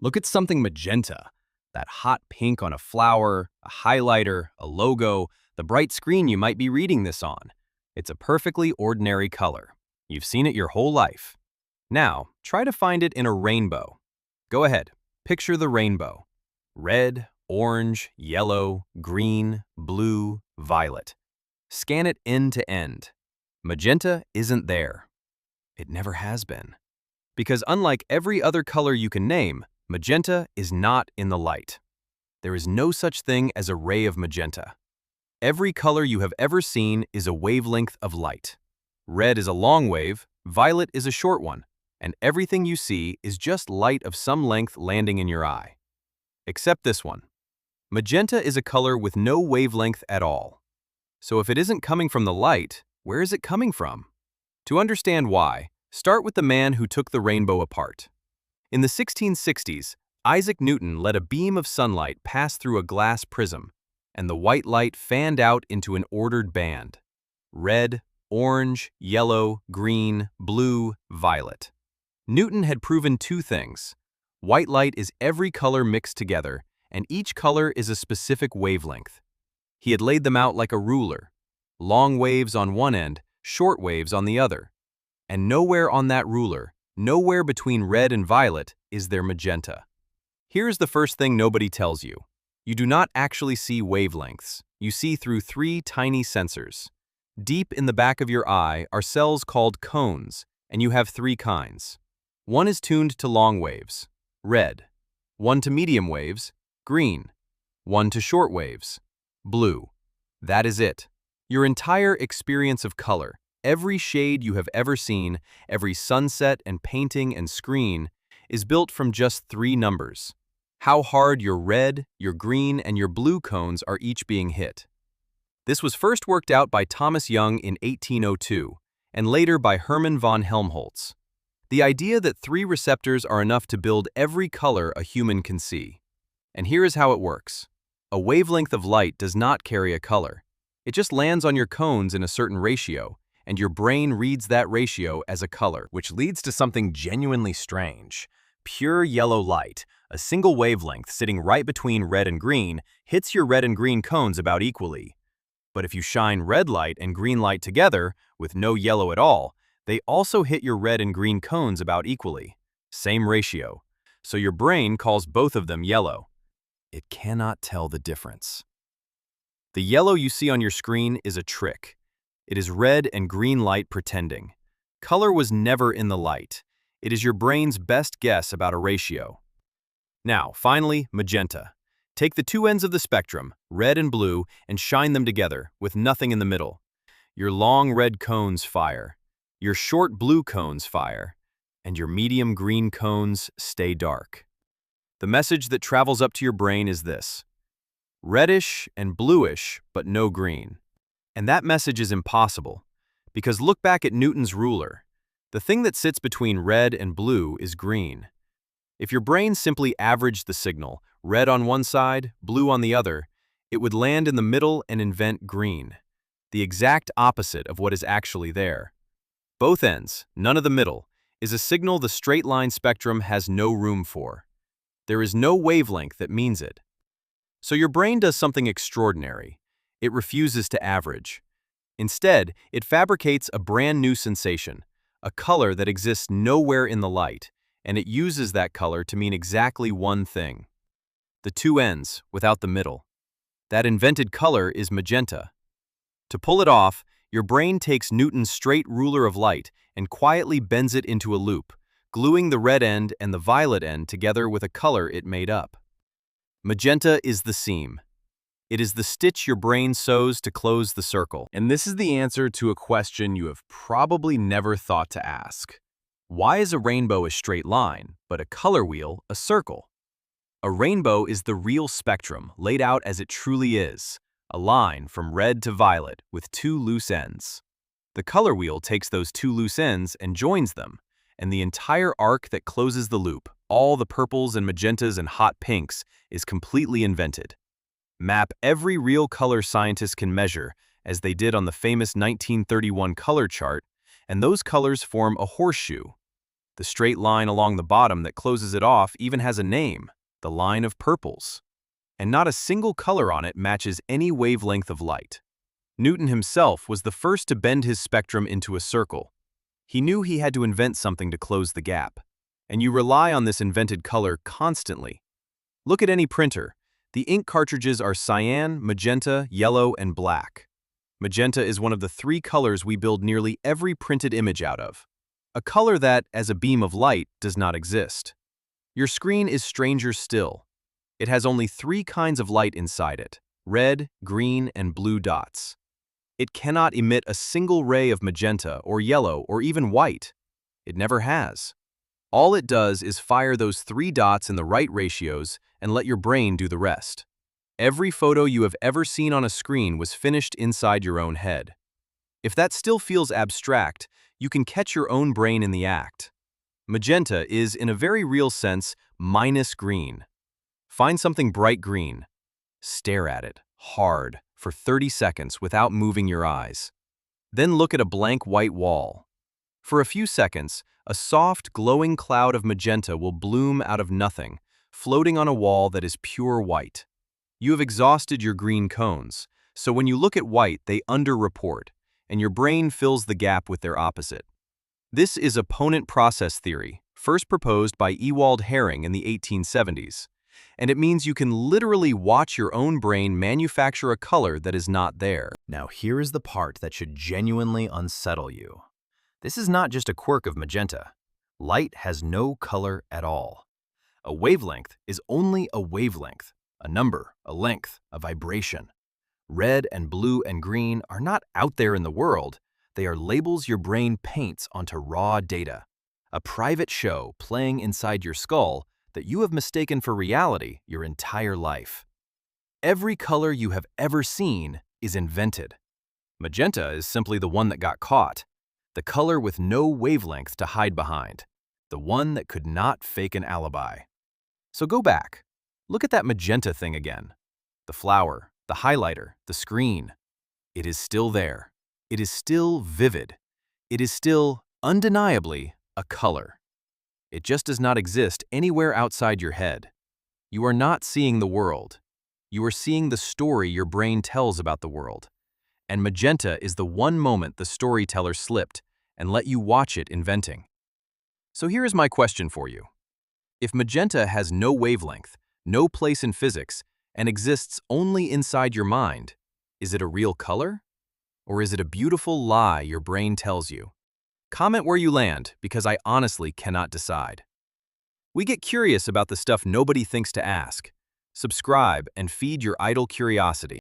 Look at something magenta. That hot pink on a flower, a highlighter, a logo, the bright screen you might be reading this on. It's a perfectly ordinary color. You've seen it your whole life. Now, try to find it in a rainbow. Go ahead, picture the rainbow. Red, orange, yellow, green, blue, violet. Scan it end to end. Magenta isn't there. It never has been. Because unlike every other color you can name, magenta is not in the light. There is no such thing as a ray of magenta. Every color you have ever seen is a wavelength of light. Red is a long wave, violet is a short one, and everything you see is just light of some length landing in your eye. Except this one. Magenta is a color with no wavelength at all. So if it isn't coming from the light, where is it coming from? To understand why, start with the man who took the rainbow apart. In the 1660s, Isaac Newton let a beam of sunlight pass through a glass prism, and the white light fanned out into an ordered band. Red, orange, yellow, green, blue, violet. Newton had proven two things. White light is every color mixed together, and each color is a specific wavelength. He had laid them out like a ruler. Long waves on one end, short waves on the other. And nowhere on that ruler, nowhere between red and violet, is there magenta. Here's the first thing nobody tells you. You do not actually see wavelengths. You see through three tiny sensors. Deep in the back of your eye are cells called cones, and you have three kinds. One is tuned to long waves, red. One to medium waves, green. One to short waves, blue. That is it. Your entire experience of color, every shade you have ever seen, every sunset and painting and screen, is built from just three numbers. How hard your red, your green, and your blue cones are each being hit. This was first worked out by Thomas Young in 1802, and later by Hermann von Helmholtz. The idea that three receptors are enough to build every color a human can see. And here is how it works. A wavelength of light does not carry a color. It just lands on your cones in a certain ratio, and your brain reads that ratio as a color, which leads to something genuinely strange. Pure yellow light, a single wavelength sitting right between red and green, hits your red and green cones about equally. But if you shine red light and green light together, with no yellow at all, they also hit your red and green cones about equally. Same ratio. So your brain calls both of them yellow. It cannot tell the difference. The yellow you see on your screen is a trick. It is red and green light pretending. Color was never in the light. It is your brain's best guess about a ratio. Now, finally, magenta. Take the two ends of the spectrum, red and blue, and shine them together, with nothing in the middle. Your long red cones fire. Your short blue cones fire. And your medium green cones stay dark. The message that travels up to your brain is this: reddish and bluish, but no green. And that message is impossible, because look back at Newton's ruler. The thing that sits between red and blue is green. If your brain simply averaged the signal, red on one side, blue on the other, it would land in the middle and invent green, the exact opposite of what is actually there. Both ends, none of the middle, is a signal the straight-line spectrum has no room for. There is no wavelength that means it. So your brain does something extraordinary. It refuses to average. Instead, it fabricates a brand new sensation, a color that exists nowhere in the light, and it uses that color to mean exactly one thing. The two ends, without the middle. That invented color is magenta. To pull it off, your brain takes Newton's straight ruler of light and quietly bends it into a loop, gluing the red end and the violet end together with a color it made up. Magenta is the seam. It is the stitch your brain sews to close the circle. And this is the answer to a question you have probably never thought to ask. Why is a rainbow a straight line, but a color wheel a circle? A rainbow is the real spectrum laid out as it truly is, a line from red to violet with two loose ends. The color wheel takes those two loose ends and joins them, and the entire arc that closes the loop, all the purples and magentas and hot pinks, is completely invented. Map every real color scientists can measure, as they did on the famous 1931 color chart, and those colors form a horseshoe. The straight line along the bottom that closes it off even has a name, the line of purples. And not a single color on it matches any wavelength of light. Newton himself was the first to bend his spectrum into a circle. He knew he had to invent something to close the gap. And you rely on this invented color constantly. Look at any printer. The ink cartridges are cyan, magenta, yellow, and black. Magenta is one of the 3 colors we build nearly every printed image out of. A color that, as a beam of light, does not exist. Your screen is stranger still. It has only 3 kinds of light inside it: red, green, and blue dots. It cannot emit a single ray of magenta or yellow or even white. It never has. All it does is fire those 3 dots in the right ratios and let your brain do the rest. Every photo you have ever seen on a screen was finished inside your own head. If that still feels abstract, you can catch your own brain in the act. Magenta is, in a very real sense, minus green. Find something bright green. Stare at it, hard, for 30 seconds without moving your eyes. Then look at a blank white wall. For a few seconds, a soft, glowing cloud of magenta will bloom out of nothing, floating on a wall that is pure white. You have exhausted your green cones, so when you look at white, they underreport, and your brain fills the gap with their opposite. This is opponent process theory, first proposed by Ewald Hering in the 1870s, and it means you can literally watch your own brain manufacture a color that is not there. Now here is the part that should genuinely unsettle you. This is not just a quirk of magenta. Light has no color at all. A wavelength is only a wavelength, a number, a length, a vibration. Red and blue and green are not out there in the world. They are labels your brain paints onto raw data, a private show playing inside your skull that you have mistaken for reality your entire life. Every color you have ever seen is invented. Magenta is simply the one that got caught, the color with no wavelength to hide behind, the one that could not fake an alibi. So go back. Look at that magenta thing again. The flower, the highlighter, the screen. It is still there. It is still vivid. It is still, undeniably, a color. It just does not exist anywhere outside your head. You are not seeing the world. You are seeing the story your brain tells about the world. And magenta is the one moment the storyteller slipped and let you watch it inventing. So here is my question for you. If magenta has no wavelength, no place in physics, and exists only inside your mind, is it a real color? Or is it a beautiful lie your brain tells you? Comment where you land, because I honestly cannot decide. We get curious about the stuff nobody thinks to ask. Subscribe and feed your idle curiosity.